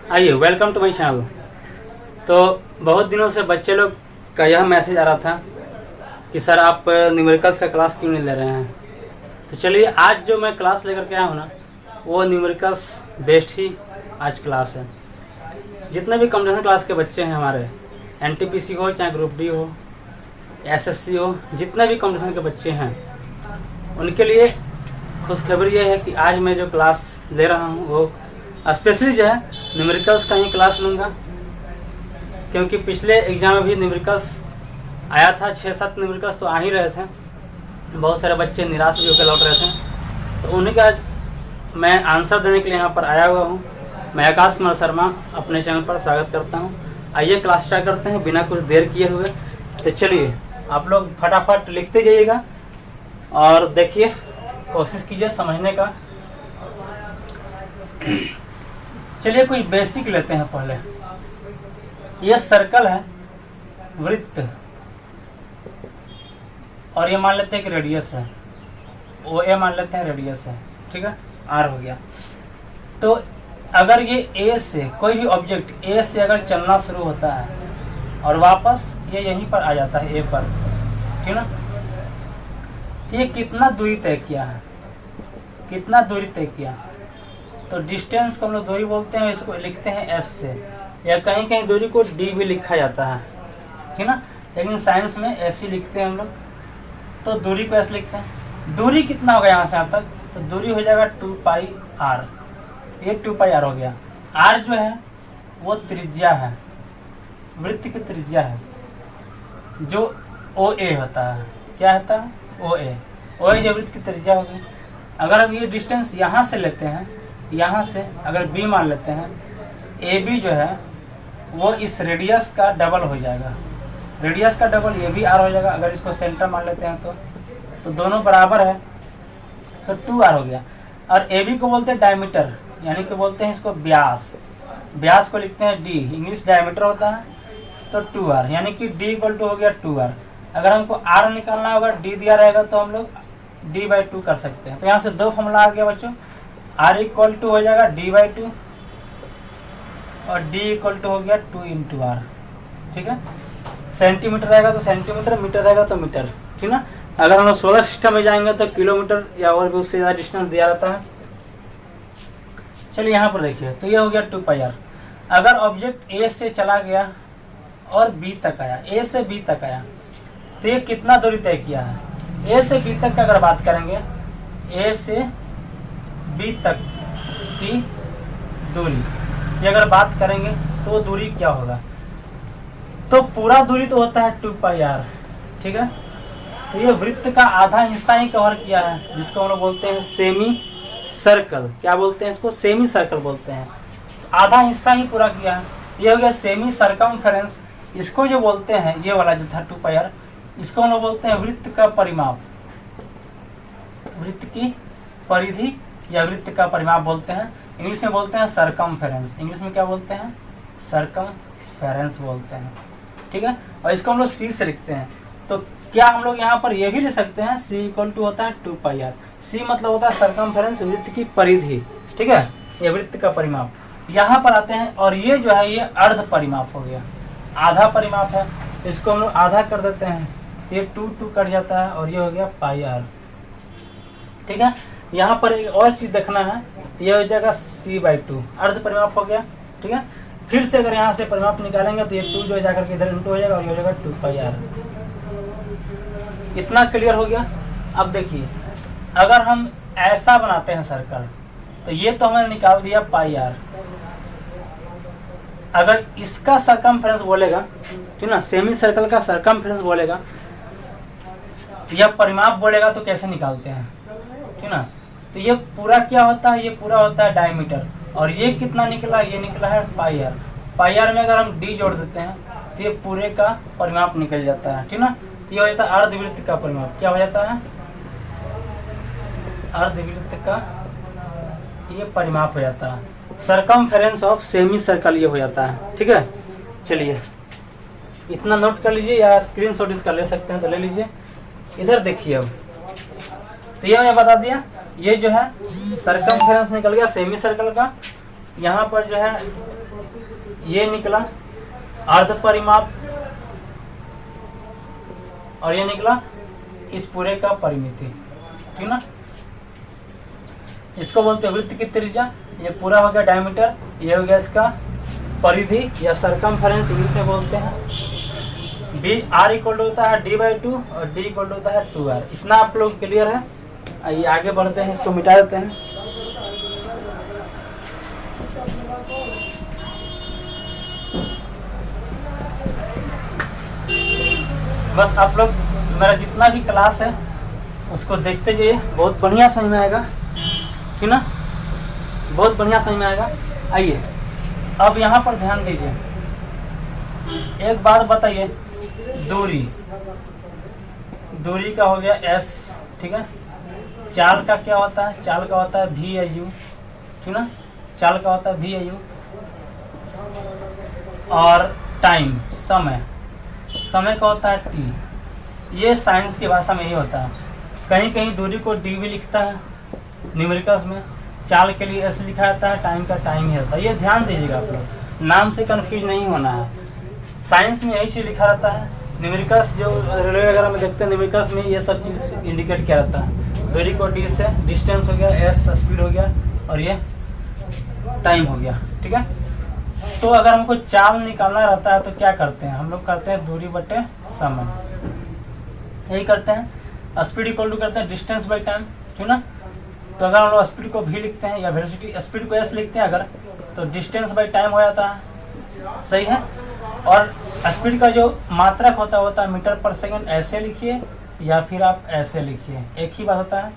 आइए, welcome to my channel. तो बहुत दिनों से बच्चे लोग का यह मैसेज आ रहा था कि सर आप न्यूमेरिकल्स का क्लास क्यों नहीं ले रहे हैं। तो चलिए, आज जो मैं क्लास लेकर के आया हूँ ना, वो न्यूमेरिकल्स बेस्ड ही आज क्लास है। जितने भी कॉम्पिटिशन क्लास के बच्चे हैं हमारे, एनटीपीसी हो चाहे ग्रुप डी हो, एसएससी हो, जितने भी कॉम्पिटिशन के बच्चे हैं उनके लिए खुशखबरी ये है कि आज मैं जो क्लास ले रहा हूँ वो स्पेशली जो है न्यूमेरिकल्स का ही क्लास लूँगा। क्योंकि पिछले एग्ज़ाम में भी न्यूमेरिकल्स आया था, 6-7 न्यूमेरिकल्स तो आ ही रहे थे। बहुत सारे बच्चे निराश भी होकर लौट रहे थे, तो उन्हीं का मैं आंसर देने के लिए यहाँ पर आया हुआ हूँ। मैं आकाश कुमार शर्मा अपने चैनल पर स्वागत करता हूँ। आइए क्लास स्टार्ट करते हैं बिना कुछ देर किए हुए। तो चलिए, आप लोग फटाफट लिखते जाइएगा और देखिए, कोशिश कीजिए समझने का। चलिए कोई बेसिक लेते हैं पहले। ये सर्कल है, वृत्त, और ये मान लेते हैं कि रेडियस है, ओ ए मान लेते हैं रेडियस है, ठीक है, आर हो गया। तो अगर ये ए से कोई भी ऑब्जेक्ट ए से अगर चलना शुरू होता है और वापस ये यहीं पर आ जाता है ए पर, ठीक ना, तो ये कितना दूरी तय किया है, कितना दूरी तय किया। तो डिस्टेंस को हम लोग दूरी बोलते हैं, इसको लिखते हैं एस से, या कहीं कहीं दूरी को डी भी लिखा जाता है, ठीक ना, लेकिन साइंस में एस ही लिखते हैं हम लोग। तो दूरी को एस लिखते हैं। दूरी कितना होगा यहाँ से यहाँ तक, तो दूरी हो जाएगा 2πr। ये 2πr हो गया। आर जो है वो त्रिज्या है, वृत्त की त्रिज्या है, जो ओ ए होता है। क्या होता है? ओ ए। ओ ए जो वृत्त की त्रिज्या होगी। अगर हम ये डिस्टेंस यहाँ से लेते हैं, यहाँ से अगर बी मान लेते हैं, ए बी जो है वो इस रेडियस का डबल हो जाएगा। रेडियस का डबल ये भी आर हो जाएगा। अगर इसको सेंटर मान लेते हैं तो दोनों बराबर है, तो 2r हो गया। और ए बी को बोलते हैं डायमीटर, यानी कि बोलते हैं इसको व्यास। व्यास को लिखते हैं डी, इंग्लिश डायमीटर होता है, तो 2r, यानी कि d = हो गया 2r। अगर हमको r निकालना होगा, d दिया रहेगा तो हम लोग d/2 कर सकते हैं। तो यहाँ से दो फॉर्मूला आ गया बच्चों। r = हो जाएगा d/2 और d = हो गया 2 × r, ठीक है। सेंटीमीटर रहेगा तो सेंटीमीटर, मीटर रहेगा तो मीटर, ठीक ना। अगर हम लोग सोलर सिस्टम में जाएंगे तो किलोमीटर या और भी उससे ज़्यादा डिस्टेंस दिया जाता है। चलिए यहाँ पर देखिए, तो ये हो गया 2πr। अगर ऑब्जेक्ट ए से चला गया और बी तक आया, ए से बी तक आया, तो ये कितना दूरी तय किया है। ए से बी तक का अगर बात करेंगे, ए से बी तक की दूरी ये अगर बात करेंगे तो दूरी क्या होगा, तो पूरा दूरी तो होता है 2πr, ठीक है। तो ये वृत्त का आधा हिस्सा ही कवर किया है, जिसको हम लोग बोलते हैं सेमी सर्कल। क्या बोलते हैं इसको? सेमी सर्कल बोलते हैं। आधा हिस्सा ही पूरा किया है, ये हो गया सेमी सर्कमफेरेंस। इसको जो बोलते हैं, ये वाला जो था 2πr, इसको हम लोग बोलते हैं वृत्त का परिमाप, वृत्त की परिधि या वृत्त का परिमाप बोलते हैं। इंग्लिश में बोलते हैं सर्कमफेरेंस। इंग्लिश में क्या बोलते हैं? सर्कमफेरेंस बोलते हैं, ठीक है। और इसको हम लोग सी से लिखते हैं। तो क्या हम लोग यहाँ पर ये भी लिख सकते हैं, c = होता है 2πr। c मतलब होता है सर्कमफेरेंस, वृत्त की परिधि, ठीक है, ये वृत्त का परिमाप। यहाँ पर आते हैं और ये जो है ये अर्ध परिमाप हो गया, आधा परिमाप है। इसको हम लोग आधा कर देते हैं, ये 2 कट जाता है और ये हो गया πr, ठीक है। यहाँ पर एक और चीज़ देखना है, ये हो जाएगा c/2, अर्ध परिमाप हो गया, ठीक है। फिर से अगर यहाँ से परिमाप निकालेंगे तो ये 2 जो जाकर के इधर उल्टा हो जाएगा और ये हो जाएगा 2πr। इतना क्लियर हो गया। अब देखिए, अगर हम ऐसा बनाते हैं सर्कल, तो ये तो हमने निकाल दिया πr। अगर इसका सर्कमफेरेंस बोलेगा, ठीक ना, सेमी सर्कल का सर्कमफेरेंस बोलेगा या परिमाप बोलेगा, तो कैसे निकालते हैं, ठीक ना। तो ये पूरा क्या होता है? ये पूरा होता है डायमीटर। और ये कितना निकला? ये निकला है πr। πr में अगर हम d जोड़ देते हैं तो ये पूरे का परिमाप निकल जाता है, ठीक ना। तो ये हो जाता है अर्धवृत्त का परिमाप। क्या हो जाता है? अर्धवृत्त का ये परिमाप हो जाता है, सर्कमफेरेंस ऑफ सेमी सर्कल ये हो जाता है, ठीक है। चलिए इतना नोट कर लीजिए या स्क्रीनशॉट इसका ले सकते हैं तो ले लीजिए। इधर देखिए, अब तो ये मैं बता दिया, ये जो है सर्कमफेरेंस निकल गया सेमी सर्कल का। यहाँ पर जो है ये निकला अर्ध परिमाप और ये निकला इस पूरे का परिमिति, ठीक ना। इसको बोलते हैं वृत्त की त्रिज्या। ये पूरा हो गया डायमीटर, ये हो गया इसका परिधि या सरकमफेरेंस इंग्लिश में बोलते हैं। डी आर इक्वल होता है d/2 और डी इक्वल होता है 2r। इतना आप लोग क्लियर है। आइए आगे बढ़ते हैं, इसको मिटा देते हैं। बस आप लोग मेरा जितना भी क्लास है उसको देखते जाइए, बहुत बढ़िया समझ में आएगा, ठीक ना, बहुत बढ़िया समझ में आएगा। आइए अब यहाँ पर ध्यान दीजिए, एक बात बताइए, दूरी का हो गया s, ठीक है। चाल का क्या होता है? चाल का होता है v/u, ठीक ना, चाल का होता है v/u। और टाइम समय का होता है t। ये साइंस की भाषा में ही होता है। कहीं कहीं दूरी को d भी लिखता है न्यूमेरिकल्स में, चाल के लिए s लिखा जाता है, टाइम का टाइम ही होता है। ये ध्यान दीजिएगा आप लोग, नाम से कंफ्यूज नहीं होना है। साइंस में यही चीज़ लिखा रहता है। न्यूमेरिकल्स जो रेलवे वगैरह में देखते हैं, न्यूमेरिकल्स में ये सब चीज़ इंडिकेट किया रहता है। दूरी को d से, डिस्टेंस हो गया, s स्पीड हो गया और ये टाइम हो गया, ठीक है। तो अगर हमको चाल निकालना रहता है तो क्या करते हैं हम लोग? करते हैं दूरी बटे समय, यही करते हैं। स्पीड इक्वल टू करते हैं डिस्टेंस बाई टाइम, ठीक ना। तो अगर हम लोग स्पीड को v लिखते हैं या वेलोसिटी, स्पीड को s लिखते हैं अगर, तो डिस्टेंस बाई टाइम हो जाता है, सही है। और स्पीड का जो मात्रक होता है मीटर पर सेकंड, ऐसे लिखिए या फिर आप ऐसे लिखिए, एक ही बात होता है।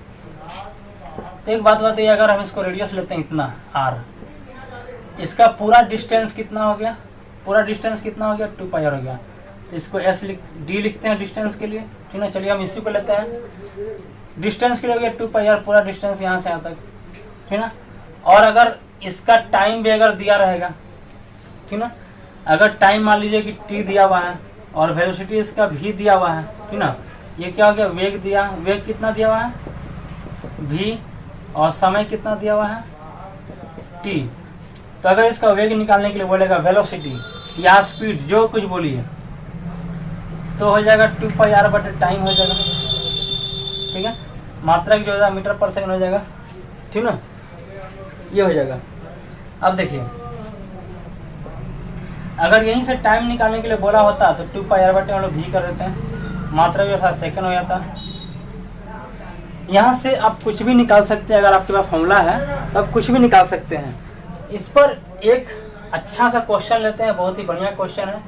तो एक बात बताइए, अगर हम इसको रेडियस लेते हैं इतना r, इसका पूरा डिस्टेंस कितना हो गया? पूरा डिस्टेंस कितना हो गया? 2πr हो गया। तो इसको d लिखते हैं डिस्टेंस के लिए, ठीक ना। चलिए हम इसी को लेते हैं, डिस्टेंस के लिए हो गया 2πr, पूरा डिस्टेंस यहाँ से यहाँ तक, ठीक ना। और अगर इसका टाइम भी अगर दिया रहेगा, ठीक ना, अगर टाइम मान लीजिए कि t दिया हुआ है और वेलोसिटी इसका v दिया हुआ है, ठीक ना। ये क्या हो गया? वेग कितना दिया हुआ है? v, और समय कितना दिया हुआ है? t। तो अगर इसका वेग निकालने के लिए बोलेगा वेलोसिटी या स्पीड, जो कुछ बोलिए, तो हो जाएगा 2πr बटे टाइम हो जाएगा, ठीक है। मात्रक जो है मीटर पर सेकंड हो जाएगा, ठीक ना, ये हो जाएगा। अब देखिए, अगर यहीं से टाइम निकालने के लिए बोला होता तो 2πr बटे हम लोग v कर देते हैं, मात्रक जो था सेकंड हो जाता। यहाँ से आप कुछ भी निकाल सकते हैं, अगर आपके पास फॉर्मूला है तो आप कुछ भी निकाल सकते हैं। इस पर एक अच्छा सा क्वेश्चन लेते हैं, बहुत ही बढ़िया क्वेश्चन है,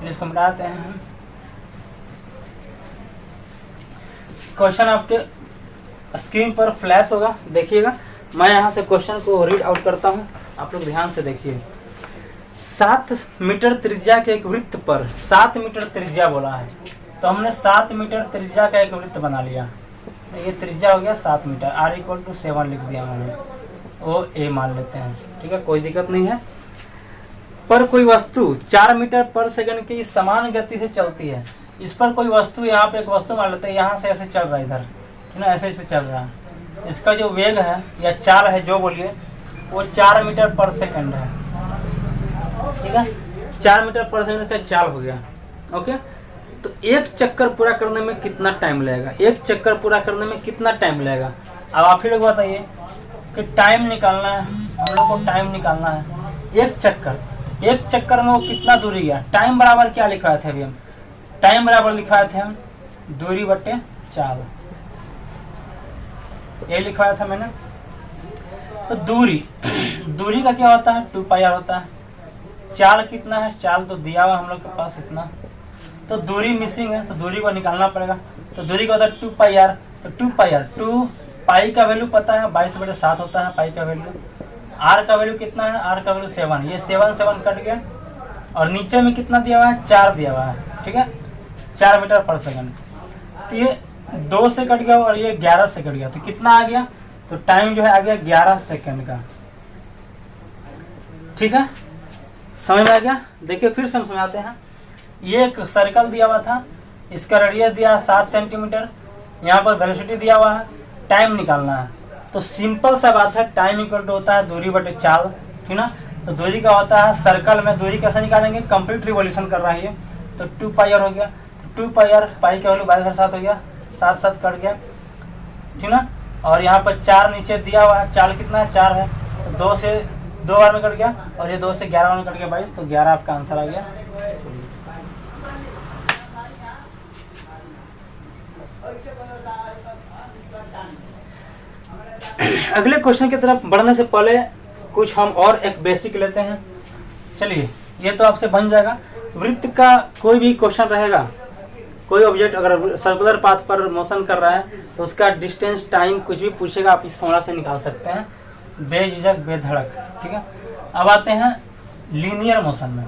जिसको मिटाते हैं हम। क्वेश्चन आपके स्क्रीन पर फ्लैश होगा, देखिएगा। मैं यहाँ से क्वेश्चन को रीड आउट करता हूँ, आप लोग ध्यान से देखिए। 7 मीटर त्रिज्या के एक वृत्त पर 7 मीटर त्रिज्या बोला है, तो हमने 7 मीटर त्रिज्या का एक वृत्त बना लिया। ये त्रिज्या हो गया 7 मीटर, r इक्वल टू 7 लिख दिया मैंने, ओ ए मान लेते हैं, ठीक है, कोई दिक्कत नहीं है। पर कोई वस्तु 4 मीटर पर सेकंड की समान गति से चलती है। इस पर कोई वस्तु, यहाँ पे एक वस्तु मान लेते हैं, यहाँ से ऐसे चल रहा है, इधर, ठीक ना, ऐसे चल रहा है। इसका जो वेग है या चाल है, जो बोलिए, वो 4 मीटर पर सेकंड है, ठीक है। 4 मीटर पर सेकंड का चाल हो गया, ओके। तो एक चक्कर पूरा करने में कितना टाइम लगेगा? एक चक्कर पूरा करने में कितना टाइम लगेगा? अब आप ही लोग बताइए कि टाइम निकालना है, हम लोग को टाइम निकालना है। एक चक्कर में वो कितना दूरी गया? टाइम बराबर क्या लिखवाए थे अभी हम? टाइम बराबर लिखवाए थे हम दूरी बटे चाल, ये लिखवाया था मैंने। तो दूरी का क्या होता है? 2πr होता है। चाल कितना है? चाल तो दिया हुआ हम लोग के पास इतना, तो दूरी मिसिंग है, तो दूरी को निकालना पड़ेगा। तो दूरी का होता है 2πr, तो 2πr, 2 पाई का वैल्यू पता है 22/7 होता है पाई का वैल्यू। r का वैल्यू कितना है? r का वैल्यू 7, ये 7 कट गया। और नीचे में कितना दिया हुआ है? 4 दिया हुआ है, ठीक है, 4 मीटर पर सेकंड। तो ये 2 से कट गया और ये 11 से कट गया, तो कितना आ गया? तो टाइम जो है आ गया 11 सेकंड का, ठीक है, समझ में आ गया। देखिए फिर से हम समझाते हैं। ये एक सर्कल दिया हुआ था, इसका रेडियस दिया 7 सेंटीमीटर, यहाँ पर वेलोसिटी दिया हुआ है, टाइम निकालना है। तो सिंपल सा बात है, टाइम इक्वल टू होता है दूरी बटे चाल, ठीक ना। तो दूरी का होता है सर्कल में दूरी कैसे निकालेंगे, कंप्लीट रिवॉल्यूशन कर रहा है ये, तो 2 पाई आर हो गया, 2 पाई आर, पाई का वैल्यू 22/7 हो गया, 7 कट गया, ठीक ना। और यहाँ पर 4 नीचे दिया हुआ है, 4 कितना है, 4 है, तो 2 से 2 बार में कट गया, और ये 2 से 11 में कट गया 22, तो 11 आपका आंसर आ गया। अगले क्वेश्चन की तरफ बढ़ने से पहले कुछ हम और एक बेसिक लेते हैं। चलिए, ये तो आपसे बन जाएगा। वृत्त का कोई भी क्वेश्चन रहेगा, कोई ऑब्जेक्ट अगर सर्कुलर पाथ पर मोशन कर रहा है तो उसका डिस्टेंस, टाइम कुछ भी पूछेगा, आप इस फॉर्मूला से निकाल सकते हैं, बेझिझक बेधड़क, ठीक है। अब आते हैं लीनियर मोशन में।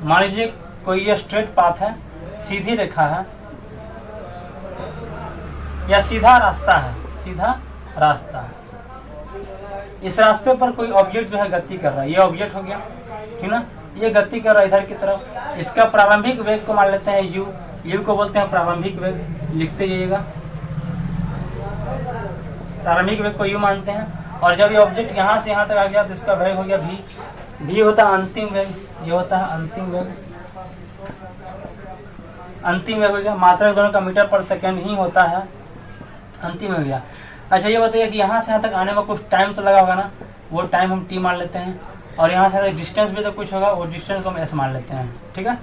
मान लीजिए कोई ये स्ट्रेट पाथ है, सीधी रेखा है या सीधा रास्ता है, सीधा रास्ता है, इस रास्ते पर कोई ऑब्जेक्ट जो है गति कर रहा है, ये ऑब्जेक्ट हो गया, ठीक ना, ये गति कर रहा है इधर की तरफ। इसका प्रारंभिक वेग को मान लेते हैं u, u को बोलते हैं प्रारंभिक वेग, लिखते जाइएगा, प्रारंभिक वेग को u मानते हैं। और जब ये ऑब्जेक्ट यहाँ से यहाँ तक आ गया तो इसका वेग हो गया v, v होता है अंतिम वेग, ये होता है अंतिम वेग, अंतिम वेग हो गया, मात्रक दोनों का मीटर पर सेकेंड ही होता है, अंतिम हो गया। अच्छा, ये बताइए कि यहाँ से यहाँ तक आने में कुछ टाइम तो लगा होगा ना, वो टाइम हम t मान लेते हैं, और यहाँ से डिस्टेंस भी तो कुछ होगा, वो डिस्टेंस को हम s मान लेते हैं, ठीक है।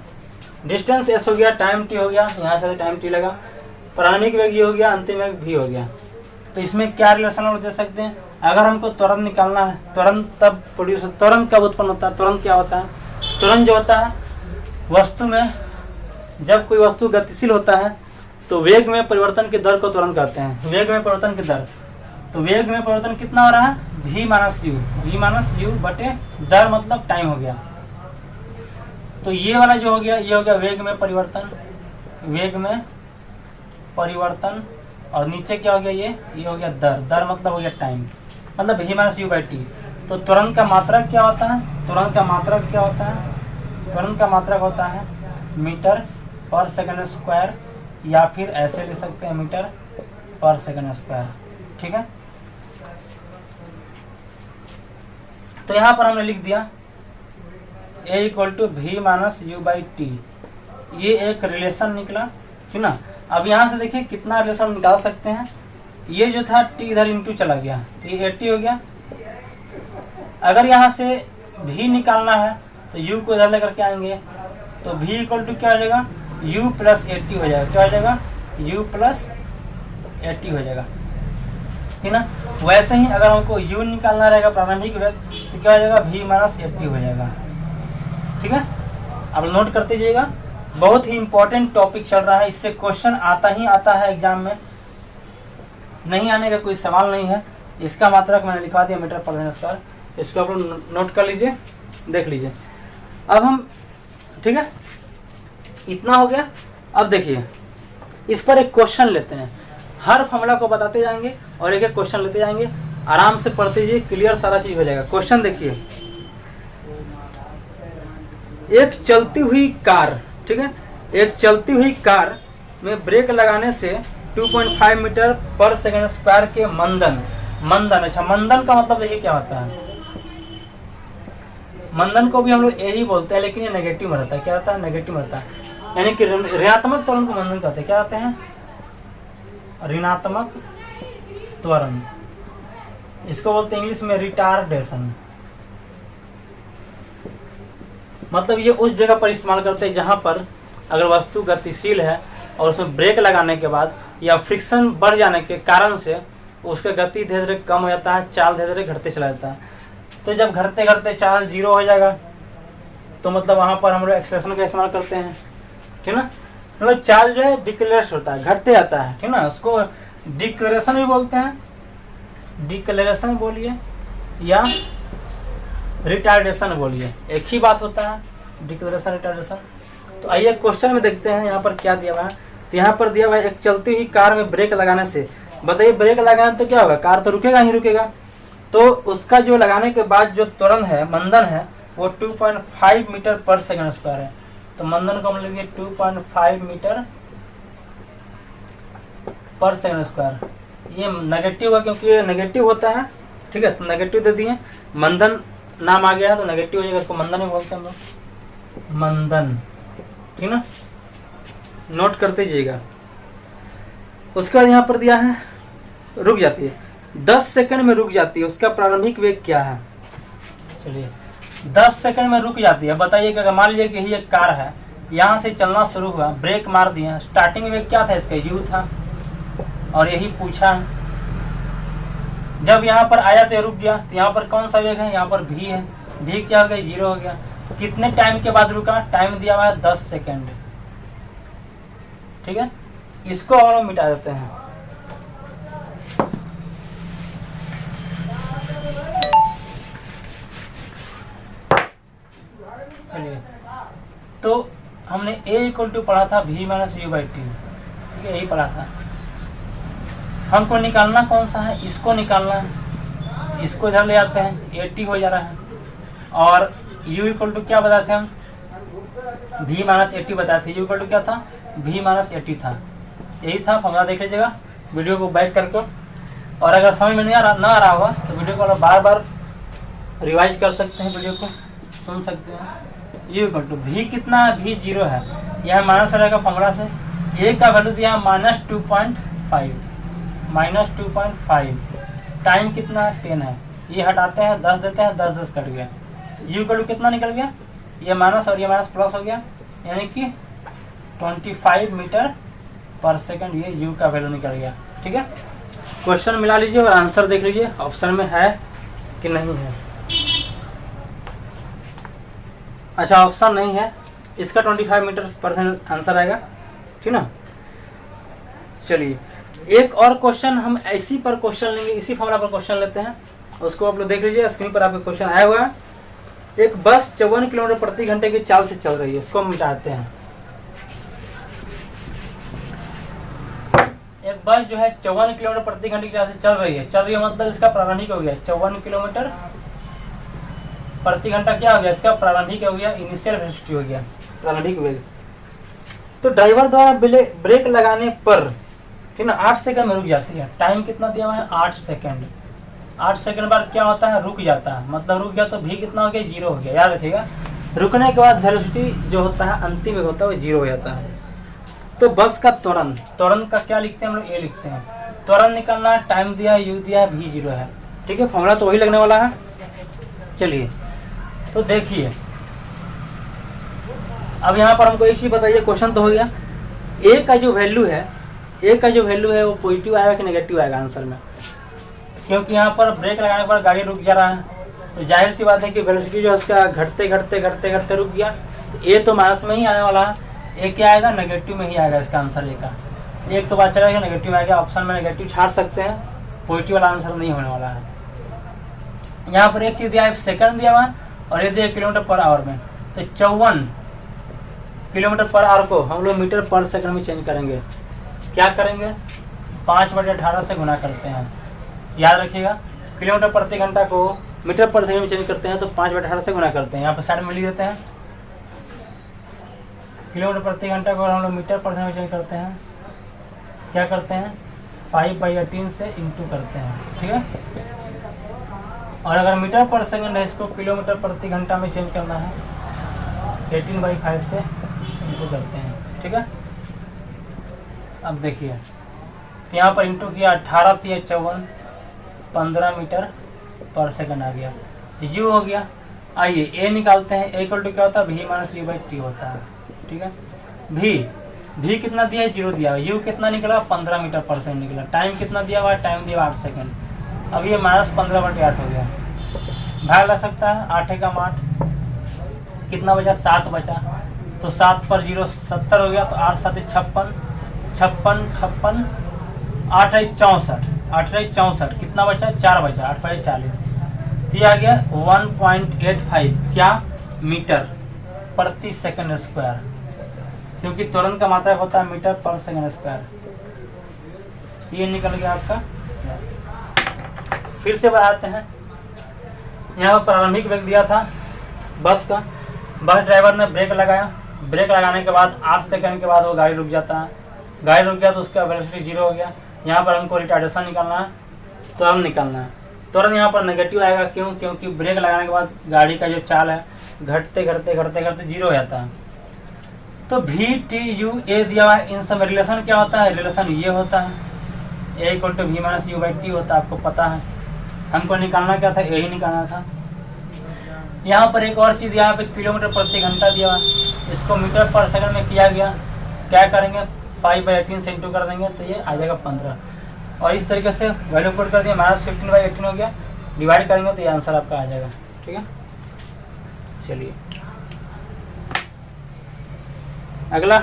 डिस्टेंस s हो गया, टाइम t हो गया, यहाँ से टाइम t लगा, प्रारंभिक वेग ये हो गया, अंतिम वेग v हो गया। तो इसमें क्या रिलेशन हम दे सकते हैं, अगर हमको त्वरण निकालना है, त्वरण तब प्रोड्यूस, त्वरण कब उत्पन्न होता है, त्वरण क्या होता है, त्वरण जो होता है वस्तु में, जब कोई वस्तु गतिशील होता है तो वेग में परिवर्तन की दर को त्वरण कहते हैं, वेग में परिवर्तन की दर। तो वेग में परिवर्तन कितना हो रहा है, v माइनस यू बटे दर, मतलब टाइम हो गया। तो ये वाला जो हो गया, ये हो गया वेग में परिवर्तन, वेग में परिवर्तन, और नीचे क्या हो गया, ये हो गया दर, दर मतलब हो गया टाइम, मतलब v minus u by T. तो त्वरण का मात्रक क्या होता है, त्वरण का मात्रक क्या होता है, त्वरण का मात्रक होता है मीटर पर सेकंड स्क्वायर, या फिर ऐसे ले सकते हैं मीटर पर सेकंड स्क्वायर, ठीक है। तो यहाँ पर हमने लिख दिया a equal to v minus u by t, ये एक रिलेशन निकला, ठीक ना। अब यहाँ से देखिए कितना रिलेशन निकाल सकते हैं, ये जो था t इधर इंटू चला गया तो ये 80 हो गया। अगर यहाँ से v निकालना है तो u को इधर लेकर के आएंगे, तो v इक्वल टू क्या हो जाएगा, u प्लस 80 हो जाएगा, क्या हो जाएगा, u प्लस 80 हो जाएगा, ठीक ना। वैसे ही अगर हमको u निकालना रहेगा प्रारंभिक वेग, तो क्या हो जाएगा, v माइनस 80 हो जाएगा, ठीक है। अब नोट करते जाइएगा, बहुत ही इंपॉर्टेंट टॉपिक चल रहा है, इससे क्वेश्चन आता ही आता है एग्जाम में, नहीं आने का कोई सवाल नहीं है। इसका मात्रक मैंने लिखवा दिया मीटर पर स्क्वायर, इसको आप लोग नोट कर लीजिए, देख लीजिए। अब हम, ठीक है, इतना हो गया। अब देखिए इस पर एक क्वेश्चन लेते हैं, हर फॉर्मूला को बताते जाएंगे और एक एक क्वेश्चन लेते जाएंगे, आराम से पढ़ते जाइए, क्लियर सारा चीज हो जाएगा। क्वेश्चन देखिए, एक चलती हुई कार, ठीक है, एक चलती हुई कार में ब्रेक लगाने से 2.5 मीटर पर सेकंड स्क्वायर के मंदन, अच्छा मंदन का मतलब देखिए क्या होता है, मंदन को भी हम लोग यही बोलते हैं, लेकिन ये नेगेटिव में रहता है, क्या होता है, नेगेटिव में रहता है, यानी कि ऋणात्मक त्वरण को मंदन कहते हैं, क्या कहते हैं, ऋणात्मक त्वरण, इसको बोलते हैं इंग्लिश में रिटार्डेशन। मतलब ये उस जगह पर इस्तेमाल करते हैं जहां पर अगर वस्तु गतिशील है और उसमें ब्रेक लगाने के बाद या फ्रिक्शन बढ़ जाने के कारण से उसका गति धीरे धीरे कम हो जाता है, चाल धीरे धीरे घटते चला जाता है। तो जब घटते घटते चाल 0 हो जाएगा तो मतलब वहाँ पर हम लोग एक्सेलरेशन का इस्तेमाल करते हैं, ठीक ना। मतलब चाल जो है डिक्लेरेट होता है, घटते जाता है, ठीक ना, उसको डिक्लेरेशन भी बोलते हैं, डिक्लेरेशन बोलिए या रिटार्डेशन बोलिए, एक ही बात होता है, डिक्लेरेशन रिटार्डेशन। तो आइए क्वेश्चन में देखते हैं यहाँ पर क्या दिया हुआ है। तो यहाँ पर दिया हुआ है एक चलती हुई कार में ब्रेक लगाने से, बताइए ब्रेक लगाने तो क्या होगा, कार तो रुकेगा ही रुकेगा, तो उसका जो लगाने के बाद जो त्वरण है, मंदन है, वो 2.5 मीटर पर सेकंड स्क्वायर है। तो मंदन को हम लेंगे 2.5 मीटर पर सेकंड स्क्वायर, ये नेगेटिव है क्योंकि ये नेगेटिव होता है, ठीक है, तो नेगेटिव दे दिए। मंदन नाम आ गया है तो नेगेटिव हो जाएगा, इसको मंदन में बोलते हैं हम लोग, मंदन, ठीक ना, नोट करते जाइएगा। उसके बाद यहाँ पर दिया है रुक जाती है, 10 सेकंड में रुक जाती है, उसका प्रारंभिक वेग क्या है। चलिए 10 सेकंड में रुक जाती है, बताइए कि अगर मान लीजिए कि यही एक कार है, यहाँ से चलना शुरू हुआ, ब्रेक मार दिया, स्टार्टिंग वेग क्या था इसका, u था, और यही पूछा, जब यहाँ पर आया तो रुक गया, तो यहाँ पर कौन सा वेग है, यहाँ पर v है, v क्या हो गया, 0 हो गया। कितने टाइम के बाद रुका, टाइम दिया हुआ है 10 सेकंड, ठीक है, इसको हम लोग मिटा देते हैं। चलिए, तो हमने a इक्वल टू पढ़ा था v minus u by T, ठीक है, यही पढ़ा था। हमको निकालना कौन सा है, इसको निकालना है, इसको इधर ले आते हैं, 80 हो जा रहा है, और u इक्वल टू क्या बताए थे हम, v माइनस 80 बताए थे, u इक्वल टू क्या था, v माइनस 80 था, यही था फॉर्मूला, देख लीजिएगा वीडियो को बैक करके। और अगर समझ में नहीं आ रहा होगा तो वीडियो को बार बार रिवाइज कर सकते हैं, वीडियो को सुन सकते हैं। u इक्वल टू v कितना है, v 0 है, यह माइनस रहेगा फॉर्मूला से, a का वैल्यू दिया -2.5, -2.5, टाइम कितना है 10 है, ये हटाते हैं 10 देते हैं, 10 10 कट गया, u इक्वल टू कितना निकल गया, ये माइनस और ये माइनस प्लस हो गया, यानी कि 25 मीटर पर सेकंड, ये u का वैल्यू निकल गया, ठीक है। क्वेश्चन मिला लीजिए और आंसर देख लीजिए ऑप्शन में है कि नहीं है। अच्छा, ऑप्शन नहीं है, इसका 25 मीटर पर सेकंड आंसर आएगा, ठीक ना। चलिए एक और क्वेश्चन हम ऐसी पर क्वेश्चन लेंगे, इसी फॉर्मूला पर क्वेश्चन लेते हैं, उसको आप लोग देख लीजिए, स्क्रीन पर आपका क्वेश्चन आया हुआ है। एक बस 54 किलोमीटर प्रति घंटे की चाल से चल रही है, इसको हम मिटाते हैं। एक बस जो है 54 किलोमीटर प्रति घंटे की चाल से चल रही है मतलब इसका प्रारंभिक हो गया 54 किलोमीटर प्रति घंटा, क्या हो गया इसका प्रारंभिक हो गया, इनिशियल वेलोसिटी हो गया, प्रारंभिक वेग। तो ड्राइवर द्वारा ब्रेक लगाने पर, ठीक ना, 8 सेकंड में रुक जाती है, टाइम कितना दिया हुआ है 8 सेकंड, 8 सेकंड बाद क्या होता है, रुक जाता है, मतलब रुक गया तो v कितना हो गया, 0 हो गया, याद रखिएगा। रुकने के बाद वेलोसिटी जो होता है अंतिम वेग होता है वो 0 हो जाता है। तो बस का त्वरण का क्या लिखते हैं हम लोग, a लिखते हैं, त्वरण निकालना है, टाइम दिया है, u दिया है, v 0 है, ठीक है, फॉर्मूला तो वही लगने वाला है। चलिए तो देखिए, अब यहाँ पर हमको एक चीज बताइए, क्वेश्चन तो हो गया, a का जो वैल्यू है वो पॉजिटिव आएगा कि नेगेटिव आएगा आंसर में, क्योंकि यहाँ पर ब्रेक लगाने पर गाड़ी रुक जा रहा है, तो जाहिर सी बात है कि वेलोसिटी जो है उसका घटते घटते रुक गया, तो a तो माइनस में ही आने वाला है, a क्या आएगा, नेगेटिव में ही आएगा इसका आंसर, a का एक तो बात चलेगा नेगेटिव आएगा, ऑप्शन में नेगेटिव छाड़ सकते हैं, पॉजिटिव वाला आंसर नहीं होने वाला है। यहाँ पर एक चीज दिया है, सेकंड दिया हुआ और ये दिया किलोमीटर पर आवर में, तो 54 किलोमीटर पर आवर को हम लोग मीटर पर सेकंड में चेंज करेंगे, क्या करेंगे, 5/18 से गुना करते हैं, याद रखिएगा। किलोमीटर प्रति घंटा को मीटर पर सेकंड में चेंज करते हैं तो 5/18 से गुना करते हैं, यहाँ पर साइड में लिख देते हैं, किलोमीटर प्रति घंटा को हम लोग मीटर पर सेकंड में चेंज करते हैं, क्या करते हैं 5/18 से इंटू करते हैं, ठीक है। और अगर मीटर पर सेकंड है, इसको किलोमीटर प्रति घंटा में चेंज करना है, 18/5 से इंटू करते हैं, ठीक है। अब देखिए, तो यहाँ पर इंटू किया, 18 × 54, 15 मीटर पर सेकंड आ गया, u हो गया। आइए a निकालते हैं, a इक्वल टू क्या होता है, v minus u by t होता है, ठीक है। v कितना दिया है, 0 दिया है, u कितना निकला, 15 मीटर पर सेकंड निकला, टाइम कितना दिया हुआ है, टाइम दिया 8 सेकंड। अब ये -15/8 हो गया, भाग लग सकता है, 8 का 8 कितना बचा, 7 बचा, तो 7 पर 0 70 हो गया, तो 8 7 56, 56 8 है 64, कितना बचा, 4 बचा, 8 5 40, तो आ गया 1.85 क्या, मीटर प्रति सेकंड स्क्वायर, क्योंकि त्वरण का मात्रा होता है मीटर पर सेकंड स्क्वायर। ये निकल गया आपका। फिर से बढ़ाते हैं, यहाँ पर प्रारंभिक वेग दिया था बस का, बस ड्राइवर ने ब्रेक लगाया, ब्रेक लगाने के बाद 8 सेकंड के बाद वो गाड़ी रुक जाता है, गाड़ी रुक गया तो उसका वेलोसिटी 0 हो गया। यहाँ पर हमको रिटार्डेशन निकालना है, त्वरण निकालना है, तुरंत यहाँ पर नेगेटिव आएगा। क्यों? क्योंकि ब्रेक लगाने के बाद गाड़ी का जो चाल है घटते घटते घटते घटते जीरो हो जाता है। तो वी टी यू ए दिया हुआ है, इन सब में रिलेशन क्या होता है? रिलेशन ये होता है a equal to v minus u by t होता है, आपको पता है। हमको निकालना क्या था? यही निकालना था। यहाँ पर एक और चीज़, यहाँ पे किलोमीटर प्रति घंटा दिया हुआ, इसको मीटर पर सेकंड में किया गया। क्या करेंगे? 5/18 से इंटू कर देंगे तो ये आ जाएगा 15, और इस तरीके से वैल्यू पुट कर दिया, -15/18 हो गया। डिवाइड करेंगे तो ये आंसर आपका आ जाएगा। ठीक है, चलिए अगला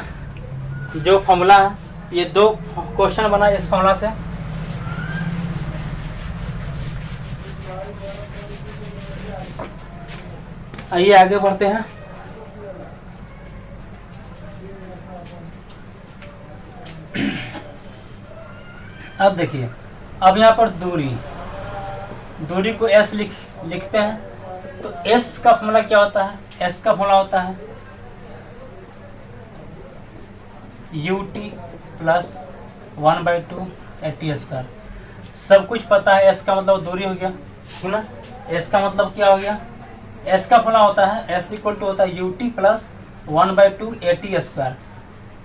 जो फॉर्मूला है, ये 2 क्वेश्चन बना इस फॉर्मूला से। आइए आगे बढ़ते हैं। अब देखिए, अब यहाँ पर दूरी को s लिखते हैं। तो s का फॉर्मूला क्या होता है? s का फॉर्मूला होता है ut प्लस 1/2 at²। सब कुछ पता है। s का मतलब दूरी हो गया, है ना। s का मतलब क्या हो गया? s का फॉर्मूला होता है s इक्वल टू होता है ut प्लस 1/2 at²।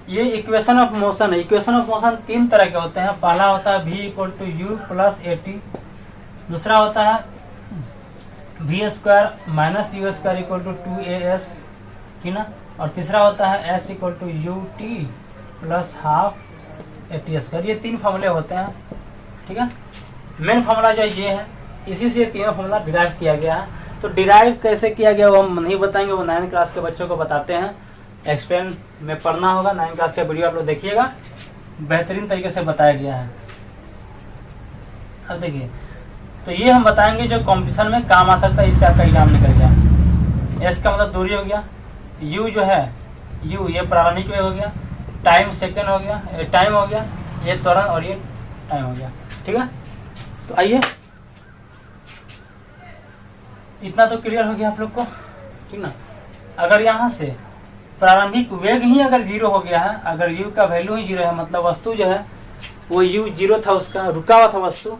ये इक्वेशन ऑफ मोशन है। इक्वेशन ऑफ मोशन 3 तरह के होते हैं। पहला होता है v equal to u plus at, दूसरा होता है v² minus u² equal to 2as, ठीक ना, और तीसरा होता है s equal to ut plus half at²। ये 3 फॉर्मूले होते हैं, ठीक है। मेन फॉर्मूला जो ये है, इसी से ये तीनों फॉर्मूला डिराइव किया गया है। तो डिराइव कैसे किया गया वो हम नहीं बताएंगे, वो 9th क्लास के बच्चों को बताते हैं। एक्सप्लेन में पढ़ना होगा, 9th क्लास का वीडियो आप लोग देखिएगा, बेहतरीन तरीके से बताया गया है। अब देखिए, तो ये हम बताएंगे जो कंपटीशन में काम आ सकता है, इससे आपका एग्जाम निकल जाए। एस का मतलब दूरी हो गया, यू जो है यू ये प्रारंभिक वेग हो गया, टाइम सेकेंड हो गया, टाइम हो गया, ये त्वरण और ये टाइम हो गया, ठीक है। तो आइए, इतना तो क्लियर हो गया आप लोग को, ठीक ना। अगर यहाँ से प्रारंभिक वेग ही अगर 0 हो गया है, अगर u का वैल्यू ही 0 है, मतलब वस्तु जो है वो u 0 था, उसका रुका हुआ था वस्तु,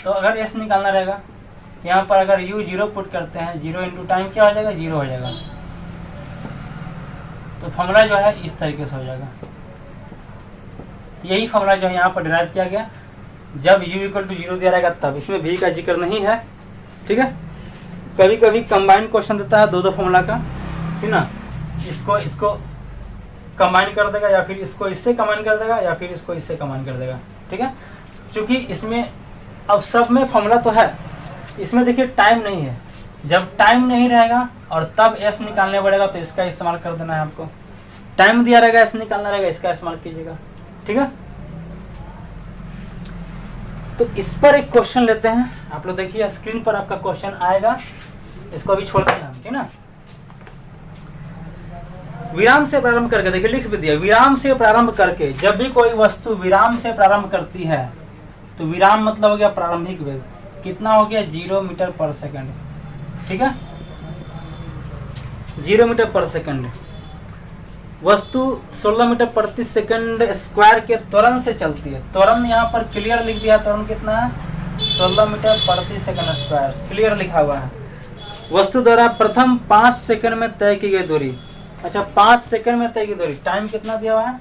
तो अगर s निकालना रहेगा, यहाँ पर अगर u 0 पुट करते हैं, 0 इंटू टाइम क्या हो जाएगा? 0 हो जाएगा। तो फॉर्मूला जो है इस तरीके से हो जाएगा। तो यही फॉर्मूला जो है यहाँ पर डिराइव किया गया। जब u इक्वल टू 0 दिया रहेगा तब, इसमें v का जिक्र नहीं है, ठीक है। कभी कभी कंबाइंड क्वेश्चन देता है 2 फॉर्मूला का, ठीक ना, इसको कंबाइन कर देगा, या फिर इसको इससे कंबाइन कर देगा, या फिर इसको इससे कंबाइन कर देगा, ठीक है। क्योंकि इसमें अब सब में फॉर्मूला तो है, इसमें देखिए टाइम नहीं है। जब टाइम नहीं रहेगा और तब एस निकालने पड़ेगा, तो इसका इस्तेमाल कर देना है आपको। टाइम दिया रहेगा, एस निकालना रहेगा, इसका इस्तेमाल कीजिएगा, ठीक है। तो इस पर एक क्वेश्चन लेते हैं। आप लोग देखिए स्क्रीन पर आपका क्वेश्चन आएगा, इसको अभी छोड़ते हैं हम, ठीक ना। विराम से प्रारंभ करके, देखिए लिख भी दिया, विराम से प्रारंभ करके, जब भी कोई वस्तु विराम से प्रारंभ करती है, तो विराम मतलब हो गया प्रारंभिक वेग, कितना हो गया? 0 मीटर पर सेकंड, ठीक है, 0 मीटर पर सेकंड। वस्तु 16 मीटर प्रति सेकंड स्क्वायर के त्वरण से चलती है। त्वरण यहाँ पर क्लियर लिख दिया, त्वरण कितना है? 16 मीटर प्रति सेकंड स्क्वायर, क्लियर लिखा हुआ है। वस्तु द्वारा प्रथम 5 सेकंड में तय की गई दूरी, अच्छा 5 सेकंड में तय की दूरी, टाइम कितना दिया हुआ है?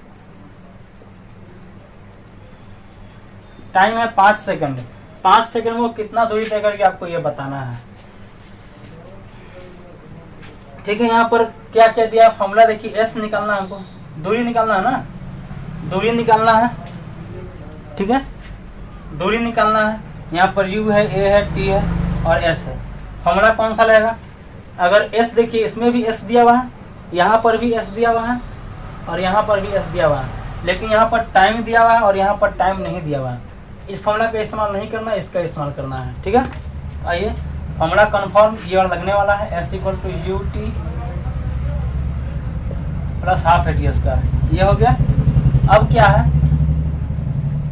टाइम है 5 सेकंड। 5 सेकंड में वो कितना दूरी तय करके आपको ये बताना है, ठीक है। यहाँ पर क्या क्या दिया फॉर्मूला देखिए, एस निकालना है हमको, दूरी निकालना है ना, दूरी निकालना है, ठीक है, दूरी निकालना है। यहाँ पर यू है, ए है, टी है और एस है। फॉर्मूला कौन सा लगेगा? अगर एस देखिए, इसमें भी एस दिया हुआ है, यहाँ पर भी एस दिया हुआ है, और यहाँ पर भी एस दिया हुआ है, लेकिन यहाँ पर टाइम दिया हुआ है और यहाँ पर टाइम नहीं दिया हुआ है। इस फॉर्मूला का इस्तेमाल नहीं करना है, इसका इस्तेमाल करना है, ठीक है। आइए, फॉर्मूला कन्फर्म ये और लगने वाला है, s equal to u t plus half at², ये हो गया। अब क्या है,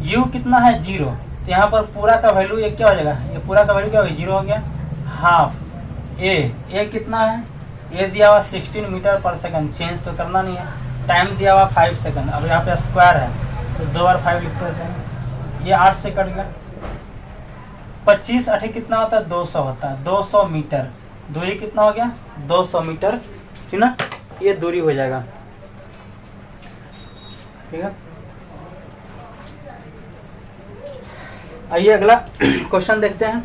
u कितना है? 0, तो यहाँ पर पूरा का वैल्यू ये क्या हो जाएगा? ये पूरा का वैल्यू क्या हो गया? 0 हो गया। हाफ a कितना है? a दिया हुआ 16 मीटर पर सेकंड, चेंज तो करना नहीं है। टाइम दिया हुआ 5 सेकंड, अब यहाँ पे स्क्वायर है तो 2 बार 5 लिख देते हैं, ये 8 से कट गया, 25 8 कितना होता है 200 होता है, 200 मीटर। दूरी कितना हो गया 200 मीटर, ठीक ना, ये दूरी हो जाएगा। ठीक है, आइए अगला क्वेश्चन देखते हैं।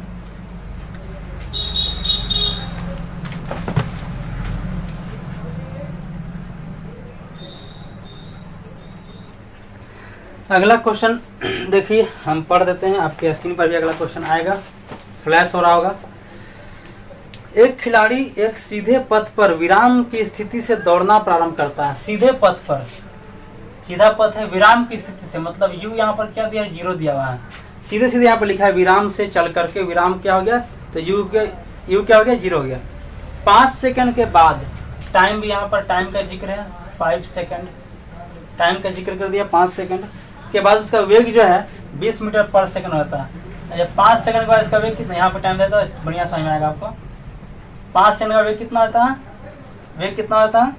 अगला क्वेश्चन देखिए, हम पढ़ देते हैं, आपके स्क्रीन पर भी अगला क्वेश्चन आएगा, फ्लैश हो रहा होगा। एक खिलाड़ी एक सीधे पथ पर विराम की स्थिति से दौड़ना प्रारंभ करता है। सीधे पथ पर, सीधा पथ है, विराम की स्थिति से, मतलब यू यहाँ पर क्या दिया है 0 दिया हुआ है। सीधे सीधे यहाँ पर लिखा है विराम से चल करके, विराम क्या हो गया तो यू क्या हो गया 0 हो गया। 5 सेकंड के बाद, टाइम भी यहाँ पर टाइम का जिक्र है 5 सेकंड, टाइम का जिक्र कर दिया 5 सेकंड के बाद उसका वेग जो है 20 मीटर पर सेकंड होता है। जब 5 सेकंड के बाद इसका वेग कितना, यहाँ पर टाइम देता है बढ़िया समझ में आएगा आपको। 5 सेकंड का वेग कितना होता है, वेग कितना होता है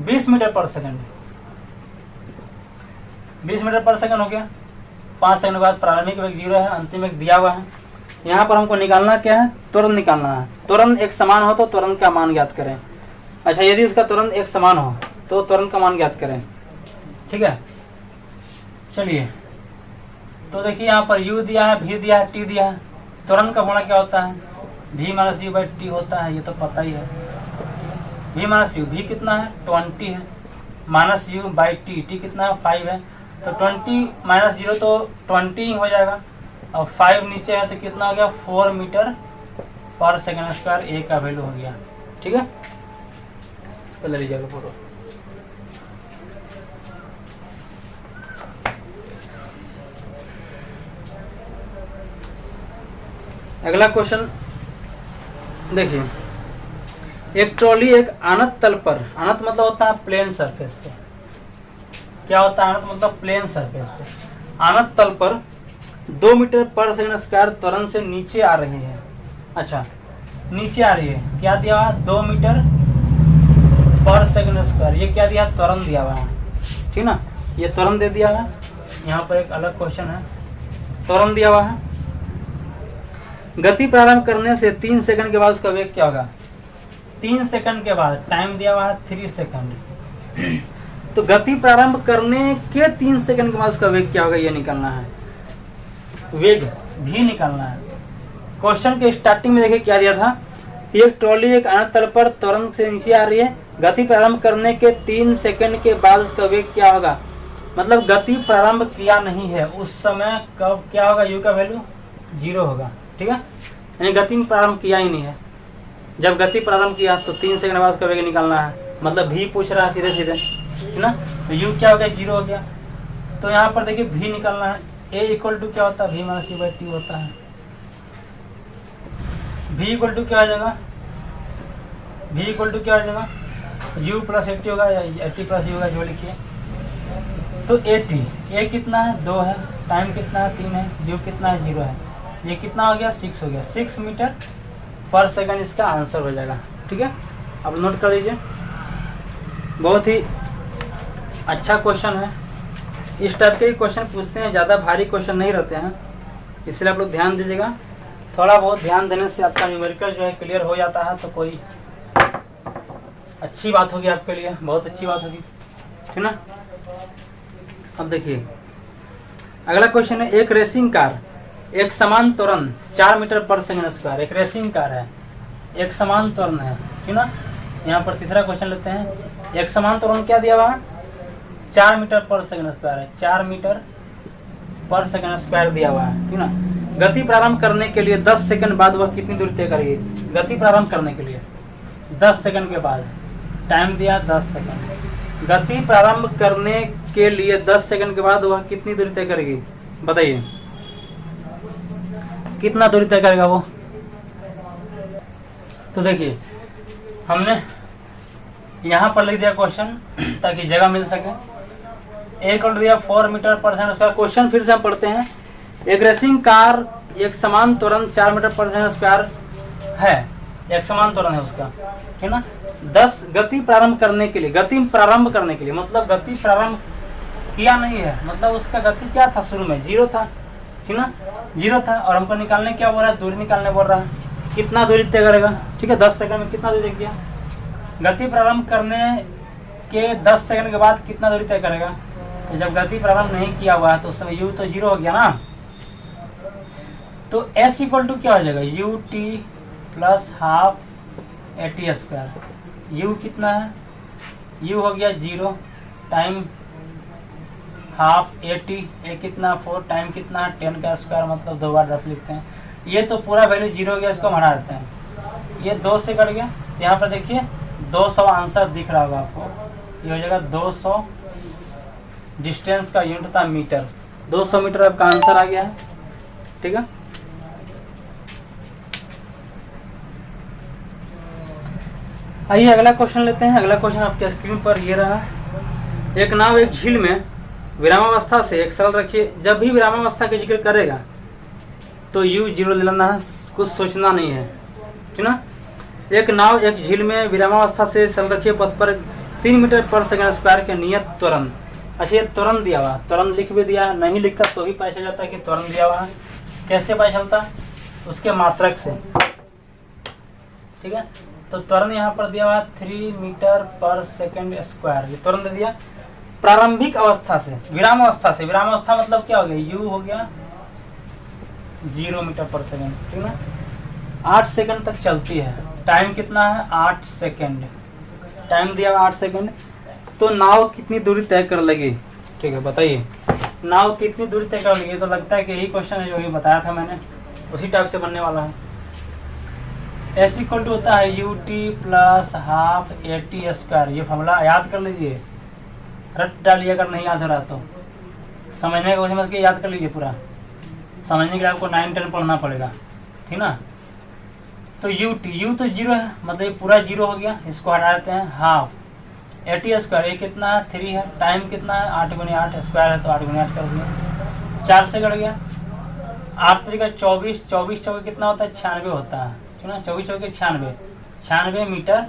20 मीटर पर सेकंड, 20 मीटर पर सेकंड हो गया। 5 सेकंड के बाद प्रारंभिक वेग 0 है, अंतिम वेग दिया हुआ है। यहाँ पर हमको निकालना क्या है, त्वरण निकालना है। त्वरण एक समान हो तो त्वरण का मान ज्ञात करें। अच्छा, यदि उसका त्वरण एक समान हो तो त्वरण का मान ज्ञात करें। ठीक है, चलिए तो देखिए यहाँ पर u दिया है, v दिया है, t दिया है। त्वरण का होना क्या होता है v minus u by t होता है, ये तो पता ही है। v माइनस यू, v कितना है 20 है, minus u by T, T कितना है 5 है, तो 20 माइनस 0 तो 20 ही हो जाएगा। और 5 नीचे है तो कितना हो गया 4 मीटर पर सेकंड स्क्वायर, ए का वैल्यू हो गया। ठीक है, इसको ले लीजिएगा फोटो। अगला क्वेश्चन देखिए, एक ट्रॉली एक अनंत तल पर, अनंत मतलब होता है प्लेन सरफेस पे, क्या होता है अनंत मतलब प्लेन सरफेस पे, अनंत तल पर 2 मीटर पर सेकंड स्क्वायर त्वरण से नीचे आ रही है। अच्छा, नीचे आ रही है, क्या दिया हुआ 2 मीटर पर सेकंड स्क्वायर, ये क्या दिया त्वरण दिया हुआ है। ठीक ना, ये त्वरण दे दिया है। यहाँ पर एक अलग क्वेश्चन है, त्वरण दिया हुआ है। गति प्रारंभ करने से 3 सेकंड के बाद उसका वेग क्या होगा, 3 सेकंड के बाद, टाइम दिया हुआ है 3 सेकंड। तो गति प्रारंभ करने के 3 सेकंड के बाद उसका वेग क्या होगा, ये निकालना है, वेग भी निकालना है। क्वेश्चन के स्टार्टिंग में देखिए क्या दिया था, एक ट्रॉली एक अनंत तल पर त्वरण से नीचे आ रही है, गति प्रारंभ करने के 3 सेकंड के बाद उसका वेग क्या होगा, मतलब गति प्रारंभ किया नहीं है उस समय, कब क्या होगा, यू का वैल्यू 0 होगा। ठीक है, यानी गति प्रारंभ किया ही नहीं है। जब गति प्रारंभ किया तो 3 सेकंड बाद उसका वेग निकालना है, मतलब भी पूछ रहा है सीधे सीधे, है ना, तो यू क्या हो गया 0 हो गया। तो यहाँ पर देखिए भी निकालना है, ए इक्वल टू क्या होता है v minus u by t होता है। v इक्वल टू क्या हो जाएगा, v इक्वल टू क्या हो जाएगा u प्लस 80 होगा या 80 प्लस यू होगा, जो लिखिए। तो 80, ए कितना है 2 है, टाइम कितना है 3 है, u कितना है 0 है, ये कितना हो गया 6 हो गया, 6 मीटर पर सेकंड इसका आंसर हो जाएगा। ठीक है, आप नोट कर लीजिए, बहुत ही अच्छा क्वेश्चन है। इस टाइप के क्वेश्चन पूछते हैं, ज़्यादा भारी क्वेश्चन नहीं रहते हैं, इसलिए आप लोग ध्यान दीजिएगा। थोड़ा बहुत ध्यान देने से आपका न्यूमेरिकल जो है क्लियर हो जाता है, तो कोई अच्छी बात होगी आपके लिए, बहुत अच्छी बात होगी। ठीक ना, अब देखिए अगला क्वेश्चन है, एक रेसिंग कार एक समान त्वरण 4 मीटर पर सेकंड स्क्वायर, एक रेसिंग कार है, एक समान त्वरण है। ठीक ना, यहाँ पर तीसरा क्वेश्चन लेते हैं, एक समान त्वरण क्या दिया हुआ 4 मीटर पर सेकंड स्क्वायर है, 4 मीटर पर सेकंड स्क्वायर दिया हुआ है। ठीक ना, गति प्रारंभ करने के लिए 10 सेकंड बाद वह कितनी दूरी तय करेगी, गति प्रारंभ करने के लिए 10 सेकंड के बाद, टाइम दिया 10 सेकंड, गति प्रारंभ करने के लिए 10 सेकंड के बाद वह कितनी दूरी तय करेगी, बताइए कितना दूरी तय करेगा वो। तो देखिए हमने यहाँ पर लिख दिया क्वेश्चन ताकि जगह मिल सके। एक और दिया 4 मीटर पर सेकंड स्क्वायर। क्वेश्चन फिर से हम पढ़ते हैं, एक रेसिंग कार एक समान त्वरण 4 मीटर पर सेकंड स्क्वायर है, एक समान त्वरण है उसका, ठीक ना। 10 गति प्रारंभ करने के लिए, गति प्रारंभ करने के लिए मतलब गति प्रारंभ किया नहीं है, मतलब उसका गति क्या था शुरू में 0 था, ठीक ना, 0 था और हमको निकालने क्या बोल रहा है, दूरी निकालने बोल रहा है। कितना दूरी तय करेगा, ठीक है, 10 सेकंड में कितना दूरी तय किया। गति प्रारंभ करने के 10 सेकंड के बाद कितना दूरी तय करेगा। तो जब गति प्रारंभ नहीं किया हुआ है तो उस समय u तो 0 हो गया ना, तो s इक्वल टू क्या हो जाएगा, u t plus half A T square. u कितना है, u हो गया 0, टाइम हाफ ए टी, ए कितना 4, टाइम कितना है 10 का स्क्वायर, मतलब 2 बार 10 लिखते हैं। ये तो पूरा वैल्यू 0 हो गया, इसको हटा देते हैं, ये 2 से कट गया। तो यहाँ पर देखिए 200 आंसर दिख रहा होगा आपको, ये हो जाएगा 200, डिस्टेंस का यूनिट था मीटर, 200 मीटर आपका आंसर आ गया है, ठीक है। आइए अगला क्वेश्चन लेते हैं। अगला क्वेश्चन आपके स्क्रीन पर ये रहा। एक नाव एक झील में विरामावस्था से एक सरल रखिए। जब भी विरामावस्था का जिक्र करेगा तो u 0 ले लेना है, कुछ सोचना नहीं है, ठीक ना। एक नाव एक झील में विरामावस्था से सरल रखिए पथ पर 3 मीटर पर सेकंड स्क्वायर के नियत त्वरण। अच्छा, ये त्वरण दिया हुआ, त्वरण लिख भी दिया, नहीं लिखता तो भी पता चल जाता है कि त्वरण दिया हुआ है। कैसे पता चलता, उसके मात्रक से, ठीक है। तो त्वरण यहाँ पर दिया हुआ है 3 मीटर पर सेकंड स्क्वायर, ये त्वरण दे दिया। प्रारंभिक अवस्था से विराम अवस्था से, विराम अवस्था मतलब क्या हो गया, u हो गया 0 मीटर पर सेकंड, ठीक ना, 8 सेकंड तक चलती है। टाइम कितना है, 8 सेकंड, टाइम दिया हुआ 8 सेकंड। तो नाव कितनी दूरी तय कर लेगी, ठीक है, बताइए नाव कितनी दूरी तय कर लेगी। तो लगता है कि यही क्वेश्चन है जो अभी बताया था मैंने, उसी टाइप से बनने वाला है। एस इक्वल टू होता है you t plus half A T square. ये फॉर्मूला याद कर लीजिए, रट डालिए अगर नहीं याद हो रहा तो, समझने का समझ के याद कर लीजिए, पूरा समझने के लिए आपको 9-10 पढ़ना पड़ेगा, ठीक ना। तो यू तो 0 है, मतलब ये पूरा 0 हो गया, इसको हटा देते हैं। हाफ ए टी स्क्वायर, ये कितना है 3 है, टाइम कितना है 8 × 8 स्क्वायर है तो 8 × 8 कर दिया, 4 से कट गया। 8 3 का 24, 24 चौके कितना होता है 96 होता है, ठीक ना, 24 चौके 96 मीटर,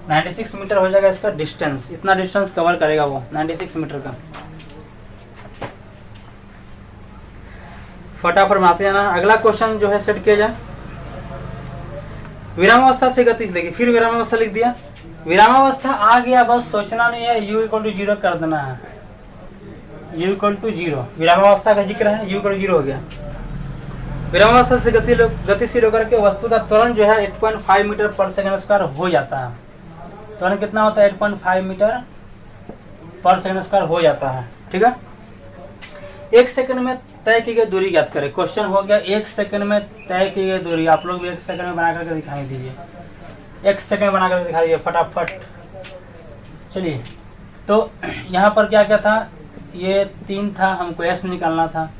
96 मीटर हो जाएगा इसका डिस्टेंस। इतना डिस्टेंस कवर करेगा वो 96 मीटर का। फटाफट बनाते जाना। अगला क्वेश्चन जो है सेट किया जाए। विरामावस्था से गति से देखिए, फिर विरामावस्था लिख दिया, विरामावस्था आ गया, बस सोचना नहीं है, u = 0 कर देना है, u = 0। विरामावस्था का जिक्र है, u = 0 हो गया। विरामावस्था से गतिशील होकर के वस्तु का त्वरण जो है 8.5 मीटर पर सेकंड स्क्वायर हो जाता है। त्वरण कितना होता है, 8.5 मीटर पर सेकंड स्क्वायर हो जाता है, ठीक है। 1 सेकंड में तय की गई दूरी ज्ञात करें। क्वेश्चन हो गया 1 सेकंड में तय की गई दूरी। आप लोग भी 1 सेकंड में बना करके दिखाई दीजिए, 1 सेकंड में बना करके दिखाई दीजिए फटाफट। चलिए, तो यहाँ पर क्या क्या था, ये 3 था, हमको s निकालना था।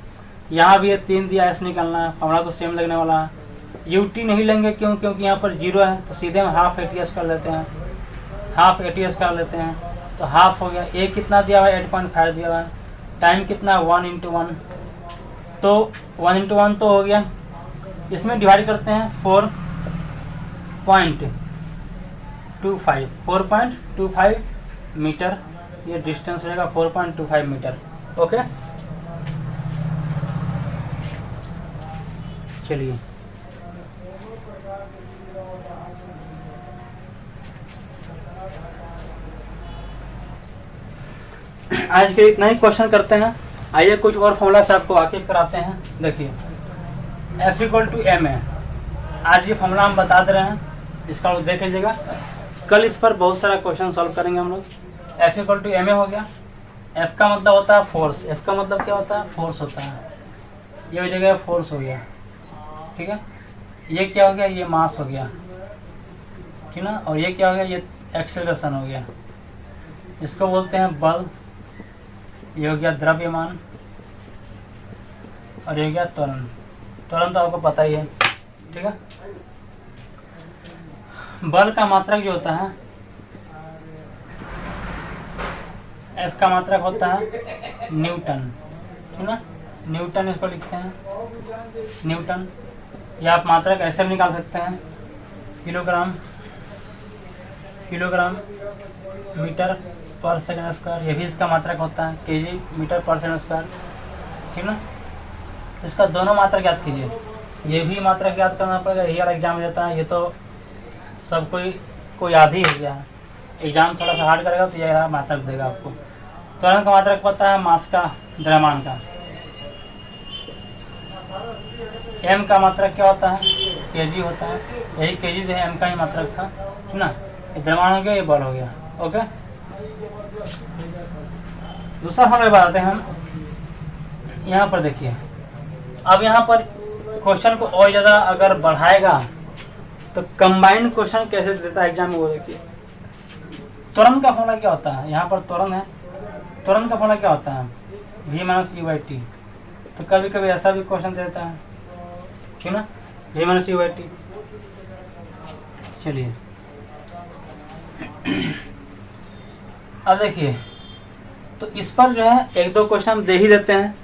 यहाँ भी ये 3 दिया, s निकालना है, फॉर्मूला तो सेम लगने वाला है। ut नहीं लेंगे, क्यों, क्योंकि यहाँ पर 0 है, तो सीधे हम हाफ ATS कर लेते हैं, हाफ ATS कर लेते हैं, तो हाफ हो गया। a कितना दिया हुआ है 8.5 दिया हुआ है, टाइम कितना 1 × 1, तो 1 × 1 तो हो गया। इसमें डिवाइड करते हैं 4.25 मीटर, ये डिस्टेंस रहेगा 4.25 मीटर, ओके। चलिए, आज के इतना ही क्वेश्चन करते हैं। आइए कुछ और फॉर्मूला से आपको वाकिफ कराते हैं। देखिए F = ma, आज ये फॉर्मूला हम बता दे रहे हैं, इसका लोग देख लीजिएगा, कल इस पर बहुत सारा क्वेश्चन सॉल्व करेंगे हम लोग। F = ma हो गया। F का मतलब होता है फोर्स, F का मतलब क्या होता है, फोर्स होता है। ये हो जाएगा फोर्स हो गया, ठीक है। ये क्या हो गया, ये मास हो गया, ठीक ना। और ये क्या हो गया, ये एक्सेलरेशन हो गया, इसको बोलते हैं बल। ये हो गया द्रव्यमान, और ये हो गया त्वरण। त्वरण तो आपको पता ही है, ठीक है। बल का मात्रक जो होता है, F का मात्रक होता है न्यूटन, ठीक ना, न्यूटन इसको लिखते हैं न्यूटन। या आप मात्रक ऐसे भी निकाल सकते हैं, किलोग्राम मीटर पर सेकंड स्क्वायर, ये भी इसका मात्रक होता है kg मीटर पर सेकंड स्क्वायर, ठीक ना। इसका दोनों मात्रक याद कीजिए, ये भी मात्रक याद करना पड़ेगा, यही वाला एग्जाम देता है, ये तो सब कोई याद ही हो गया है। एग्जाम थोड़ा सा हार्ड करेगा तो यह मात्रक देगा आपको। त्वरण का मात्रक पता है, मास का, द्रव्यमान का। एम का मात्रक क्या होता है, केजी होता है, यही केजी जो है एम का ही मात्रक था, है ना। ये द्रव्यमान हो गया, ये बल हो गया। ओके, दूसरा फॉर्मूला बताते हैं हम। यहाँ पर देखिए, अब यहाँ पर क्वेश्चन को और ज़्यादा अगर बढ़ाएगा तो कंबाइंड क्वेश्चन कैसे देता है एग्जाम में, वो देखिए। त्वरण का फॉर्मूला क्या होता है, यहाँ पर त्वरण है, त्वरण का फॉर्मूला क्या होता है, v minus u by T. तो कभी कभी ऐसा भी क्वेश्चन देता है, क्यों ना, v minus u by T. चलिए अब देखिए, तो इस पर जो है एक दो क्वेश्चन हम दे ही देते हैं,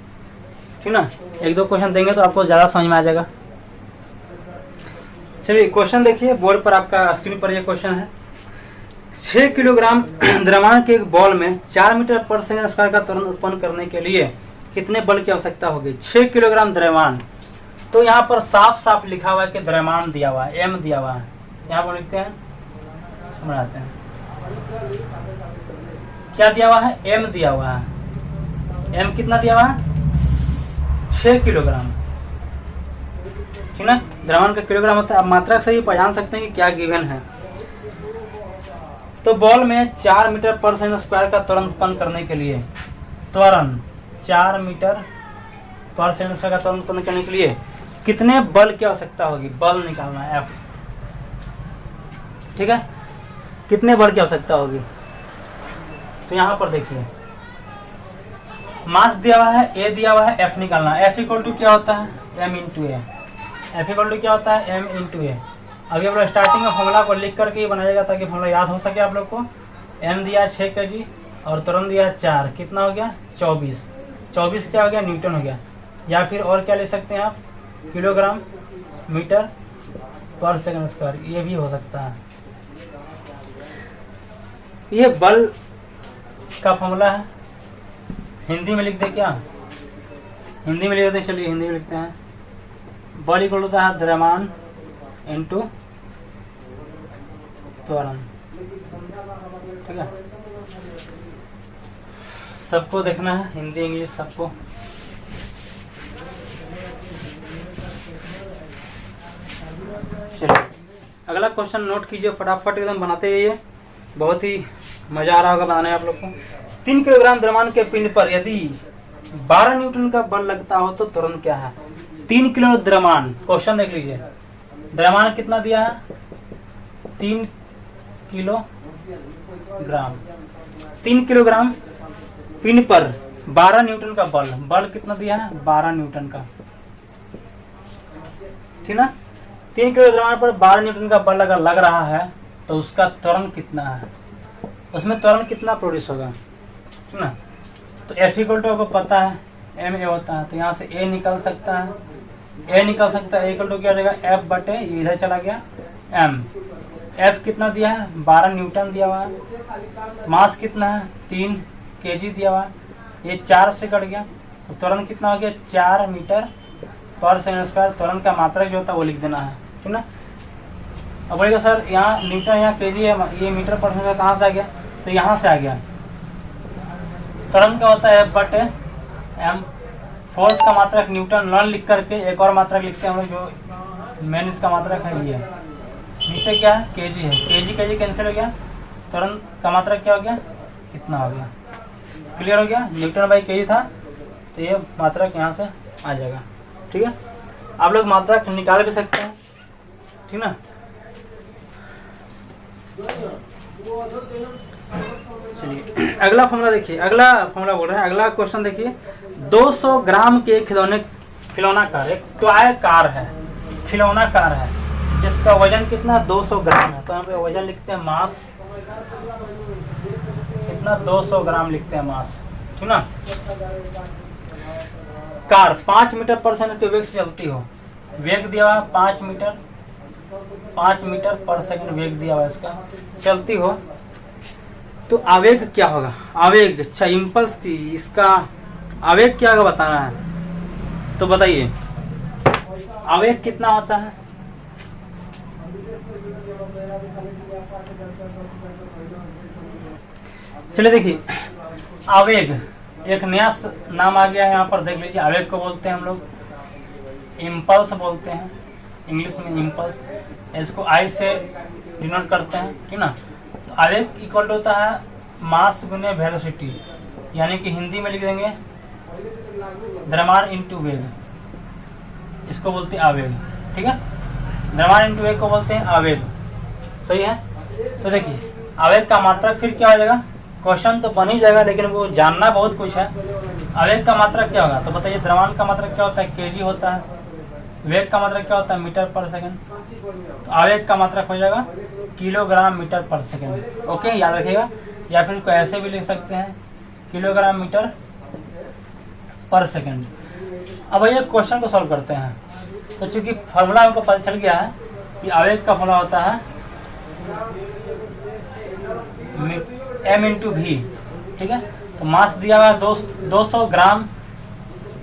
ठीक ना। एक दो क्वेश्चन देंगे तो आपको ज़्यादा समझ में आ जाएगा। चलिए क्वेश्चन देखिए, बोर्ड पर आपका स्क्रीन पर ये क्वेश्चन है। 6 किलोग्राम द्रव्यमान के एक बॉल में 4 मीटर पर सेकंड स्क्वायर का त्वरण उत्पन्न करने के लिए कितने बल की आवश्यकता होगी। 6 किलोग्राम द्रव्यमान, तो यहाँ पर साफ साफ लिखा हुआ है कि द्रव्यमान दिया हुआ है, एम दिया हुआ है। यहाँ पर लिखते हैं, समझाते हैं क्या दिया हुआ है, एम दिया हुआ है। एम कितना दिया हुआ है, 6 किलोग्राम, ठीक ना। द्रव्यमान का किलोग्राम होता है। आप मात्रक से ही पहचान सकते हैं कि क्या गिवन है। तो बॉल में 4 मीटर पर सेकंड स्क्वायर का त्वरण उत्पन्न करने के लिए, त्वरण 4 मीटर पर सेकंड स्क्वायर का त्वरण उत्पन्न करने के लिए कितने बल की आवश्यकता होगी, बल निकालना है एफ, ठीक है। कितने बल की आवश्यकता होगी, तो यहाँ पर देखिए मास दिया हुआ है, ए दिया हुआ है, एफ निकालना है। एफ इक्वल टू क्या होता है, m into a. F equal to क्या होता है, एम इंटू ए। अभी आप लोग स्टार्टिंग में फॉर्मूला को लिख करके ही बनाइएगा ताकि फॉर्मूला याद हो सके आप लोग को। एम दिया 6 kg और त्वरण दिया 4, कितना हो गया 24। 24 क्या हो गया, न्यूटन हो गया। या फिर और क्या ले सकते हैं आप, किलोग्राम मीटर पर सेकंड स्क्वायर, ये भी हो सकता है। ये बल का फॉर्मूला है। हिंदी में लिख दे क्या, हिंदी में लिख देते, चलिए हिंदी में लिखते हैं। बल इक्वल होता है द्रव्यमान इनटू त्वरण, ठीक है। सबको देखना है, हिंदी इंग्लिश सबको। चलिए अगला क्वेश्चन नोट कीजिए, फटाफट एकदम बनाते रहिए, बहुत ही मजा आ रहा होगा बनाने में आप लोग को। 3 किलोग्राम द्रव्यमान के पिंड पर यदि 12 न्यूटन का बल लगता हो तो त्वरण क्या है। 3 किलो द्रव्यमान, क्वेश्चन देख लीजिए, द्रव्यमान कितना दिया है, 3 किलोग्राम। 3 किलोग्राम पिंड पर 12 न्यूटन का बल, बल कितना दिया है 12 न्यूटन का, ठीक ना। 3 किलो द्रव्यमान पर 12 न्यूटन का बल अगर लग रहा है तो उसका त्वरण कितना है, उसमें त्वरण कितना प्रोड्यूस होगा, ठीक ना। तो एफ इक्वल टू आपको पता है एम ए होता है, तो यहाँ से ए निकल सकता है, ए निकल सकता है। इक्वल टू क्या हो जाएगा, एफ बटे ये इधर चला गया एम। एफ कितना दिया है 12 न्यूटन दिया हुआ है। मास कितना है 3 kg दिया हुआ है, ये 4 से कट गया, तो त्वरण कितना हो गया 4 मीटर पर सेकंड स्क्वायर। त्वरण का मात्रक जो होता है वो लिख देना है, ठीक ना। अब बोलेगा सर यहाँ न्यूटन, यहाँ केजी है, ये मीटर पर सेकंड कहाँ से आ गया, तो यहाँ से आ गया। त्वरण का होता है बटे एम। फोर्स का मात्रक न्यूटन नॉन लिख करके एक और मात्रक लिखते हैं हम लोग, जो मेन इसका मात्रक है ये। नीचे क्या है केजी है, केजी केजी कैंसिल हो गया, त्वरण का मात्रक क्या हो गया, इतना हो गया। क्लियर हो गया, न्यूटन बाई केजी था, तो ये मात्रक यहाँ से आ जाएगा, ठीक है। आप लोग मात्रक निकाल भी सकते हैं, ठीक ना। चलिए अगला फॉर्मूला देखिए, अगला फॉर्मूला बोल रहे हैं, अगला क्वेश्चन देखिए। 200 ग्राम के खिलौना कार, एक टॉय कार है, खिलौना कार है, जिसका वजन कितना 200 ग्राम है। तो यहाँ पे वजन लिखते हैं मास, कितना 200 ग्राम लिखते हैं मास, ठीक ना। कार 5 मीटर पर सेकंड के वेग से चलती हो, वेग दिया हुआ 5 मीटर पर सेकंड वेग दिया हुआ इसका, चलती हो, तो आवेग क्या होगा, आवेग, अच्छा इम्पल्स, इसका आवेग क्या होगा बताना है। तो बताइए आवेग कितना होता है? चलिए देखिए, आवेग एक नया नाम आ गया है यहाँ पर, देख लीजिए। आवेग को बोलते हैं हम लोग इम्पल्स बोलते हैं, इंग्लिश में इम्पल्स। इसको आई से डिनोट करते हैं, ठीक ना। तो आवेग इक्वल होता है मास गुने वेलोसिटी, यानी कि हिंदी में लिख देंगे द्रव्यमान इंटू वेग, इसको बोलते हैं आवेग, ठीक है। द्रव्यमान इंटू वेग को बोलते हैं आवेग, सही है। तो देखिए आवेग का मात्रक फिर क्या हो जाएगा, क्वेश्चन तो बन ही जाएगा लेकिन वो जानना बहुत कुछ है। आवेग का मात्रक क्या होगा, तो बताइए। द्रव्यमान का मात्रक क्या होता है, केजी होता है। वेग का मात्रक क्या होता है, मीटर पर सेकंड। तो आवेग का मात्रक हो जाएगा किलोग्राम मीटर पर सेकंड, ओके, याद रखिएगा। या फिर इसको ऐसे भी लिख सकते हैं, किलोग्राम मीटर पर सेकंड। अब ये क्वेश्चन को सॉल्व करते हैं। तो चूंकि फॉर्मूला हमको पता चल गया है कि आवेग का फॉर्मूला होता है m इंटू वी, ठीक है। तो मास दिया हुआ है 200 ग्राम।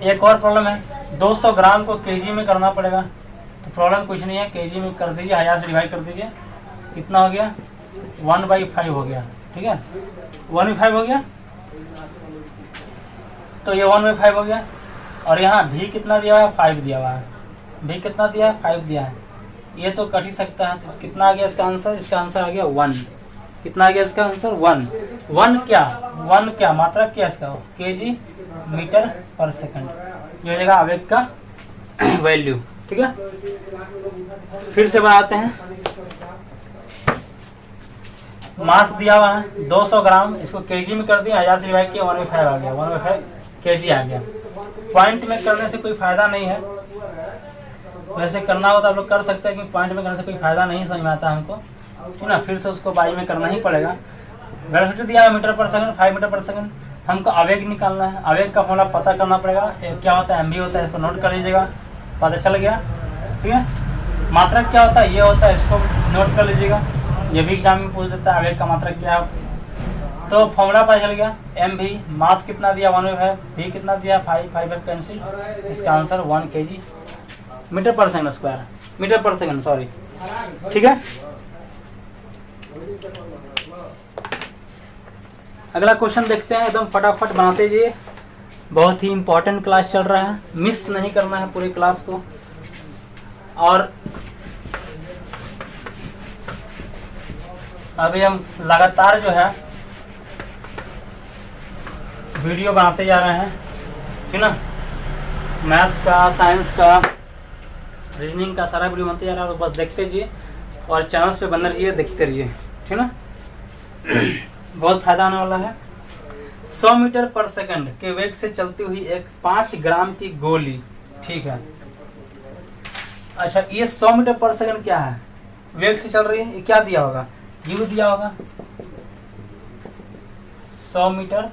एक और प्रॉब्लम है, 200 ग्राम को केजी में करना पड़ेगा। तो प्रॉब्लम कुछ नहीं है, केजी में कर दीजिए, 1000 से डिवाइड कर दीजिए, कितना हो गया 1/5 हो गया, ठीक है। 1/5 हो गया, तो ये 1/5 हो गया। और यहाँ भी कितना दिया हुआ है, 5 दिया हुआ है। भी कितना दिया है, 5 दिया है। ये तो कट ही सकता है, तो कितना आ गया इसका आंसर, इसका आंसर आ गया 1। कितना आ गया इसका आंसर 1। 1 क्या मात्रक क्या इसका, केजी मीटर पर सेकंड, ये हो जाएगा आवेग का वैल्यू, ठीक है। फिर से बनाते हैं। मास दिया हुआ है 200 ग्राम, इसको केजी में कर दिया, 1000 से डिवाइड किया, 1/5 आ गया, 1/5 केजी आ गया। पॉइंट में करने से कोई फायदा नहीं है, वैसे करना हो तो आप लोग कर सकते हैं, कि पॉइंट में करने से कोई फायदा नहीं समझ में आता है हमको, ठीक ना। फिर से उसको बाई में करना ही पड़ेगा। वेलोसिटी दिया है मीटर पर सेकंड, 5 मीटर पर सेकंड। हमको आवेग निकालना है, आवेग का फॉर्मूला पता करना पड़ेगा, क्या होता है एमवी होता है, इसको नोट कर लीजिएगा, पता चल गया, ठीक है। मात्रक क्या होता है, ये होता है, इसको नोट कर लीजिएगा, ये भी एग्जाम में पूछ देता है आवेग का मात्रक क्या है। तो फॉर्मूला पता चल गया, एम भी, मास कितना दिया 1/5, भी कितना दिया 5 कैंसिल, इसका आंसर 1 kg मीटर पर सेकंड स्क्वायर, मीटर पर सेकंड सॉरी, ठीक है। अगला क्वेश्चन देखते हैं, एकदम फटाफट बनाते जाइए, बहुत ही इंपॉर्टेंट क्लास चल रहा है, मिस नहीं करना है पूरी क्लास को। और अभी हम लगातार जो है वीडियो बनाते जा रहे हैं, ठीक ना। मैथ्स का, साइंस का, रीजनिंग का सारा वीडियो बनते जा रहा है, तो बस देखते जाइए और चैनल्स पे बने रहिए, देखते रहिए, ठीक ना। बहुत फायदा होने वाला है। 100 मीटर पर सेकंड के वेग से चलती हुई एक 5 ग्राम की गोली, ठीक है। अच्छा, ये 100 मीटर पर सेकंड क्या है, वेग से चल रही है, ये क्या दिया होगा, यू दिया होगा। 100 मीटर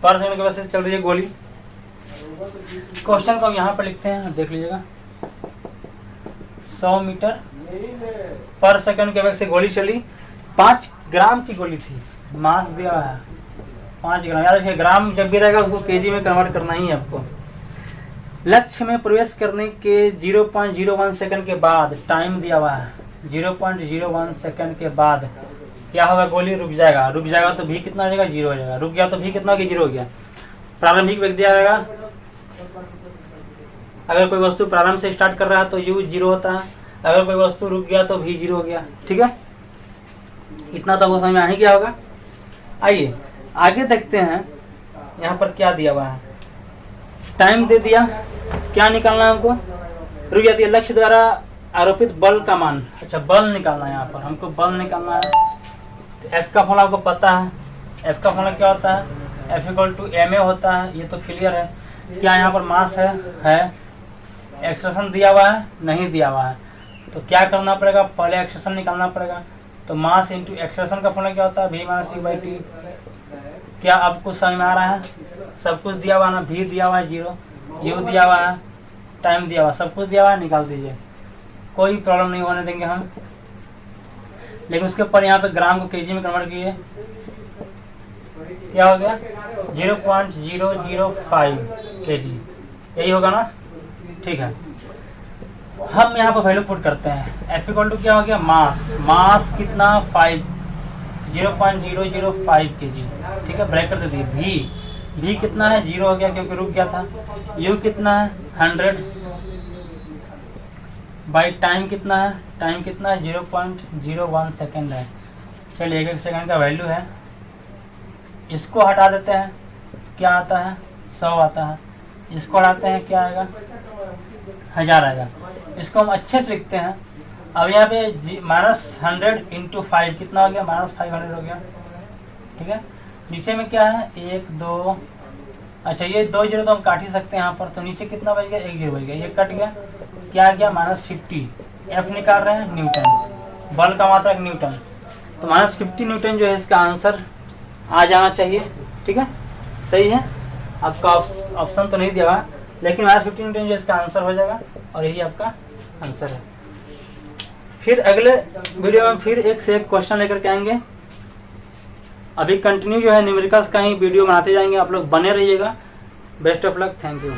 पर सेकंड के वेग से चल रही है गोली। क्वेश्चन को हम यहाँ पर लिखते हैं, देख लीजिएगा। 100 मीटर पर सेकंड के वेग से गोली चली, 5 ग्राम की गोली थी, मास दिया है 5 ग्राम। याद रखिए, ग्राम जब भी रहेगा उसको केजी में कन्वर्ट करना ही है आपको। लक्ष्य में प्रवेश करने के 0.01 सेकंड के बाद टाइम दिया हुआ है, 0.01 सेकंड के बाद क्या होगा, गोली रुक जाएगा, तो भी कितना हो जाएगा, 0 हो जाएगा। रुक गया तो भी कितना हो गया, 0 हो गया। प्रारंभिक वेग दिया जाएगा, अगर कोई वस्तु प्रारंभ से स्टार्ट कर रहा है तो यू 0 होता है, अगर कोई वस्तु रुक गया तो भी 0 हो गया, ठीक है। इतना तो आपको समझ में आ ही गया होगा। आइए आगे देखते हैं, यहाँ पर क्या दिया हुआ है, टाइम दे दिया, क्या निकालना है हमको, रुक जाती है, लक्ष्य द्वारा आरोपित बल का मान। अच्छा, बल निकालना है, यहाँ पर हमको बल निकालना है। तो एफ का फॉर्मूला आपको पता है, एफ का फॉर्मूला क्या होता है, f equal to m a होता है, ये तो क्लियर है। क्या यहाँ पर मास है, एक्सप्रेशन दिया हुआ है, नहीं दिया हुआ है, तो क्या करना पड़ेगा, पहले एक्सप्रेशन निकालना पड़ेगा। तो मास इंटू एक्सप्रेशन का फॉर्मूला क्या होता है, v-c/t। क्या अब कुछ समझ में आ रहा है, सब कुछ दिया हुआ ना, भी दिया हुआ है 0, यू दिया हुआ है, टाइम दिया हुआ, सब कुछ दिया हुआ है, निकाल दीजिए, कोई प्रॉब्लम नहीं होने देंगे हम। लेकिन उसके ऊपर यहाँ पे ग्राम को केजी में कन्वर्ट कीजिए, क्या हो गया 0.005 kg, यही होगा ना, ठीक है। हम यहाँ पर वैल्यू पुट करते हैं। F इक्वल टू क्या हो गया, मास कितना 5, 0.005 kg, ठीक है। ब्रैकेट दे दिए, भी कितना है 0 हो गया क्योंकि रुक गया था। U कितना है 100 बाई टाइम कितना है, 0.01 सेकेंड है। चलिए 1 सेकेंड का वैल्यू है, इसको हटा देते हैं, क्या आता है 100 आता है। इसको हटाते हैं, क्या आएगा 1000 आएगा। इसको हम अच्छे से लिखते हैं। अब यहाँ पे -100 × 5 कितना हो गया, -500 हो गया, ठीक है। नीचे में क्या है 1 2, अच्छा ये 2 0 तो हम काट ही सकते हैं यहाँ पर, तो नीचे कितना बच गया 1 0 बच गया, ये कट गया, क्या आ गया -50। F निकाल रहे हैं न्यूटन, बल का मात्रक न्यूटन, तो -50 न्यूटन जो है इसका आंसर आ जाना चाहिए, ठीक है, सही है। आपका ऑप्शन तो नहीं दिया हुआ, लेकिन -50 न्यूटन जो इसका आंसर हो जाएगा और यही आपका आंसर है। फिर अगले वीडियो में फिर एक से एक क्वेश्चन लेकर के आएंगे। अभी कंटिन्यू जो है न्यूमेरिकल्स का ही वीडियो बनाते जाएंगे, आप लोग बने रहिएगा। Best of luck, thank you.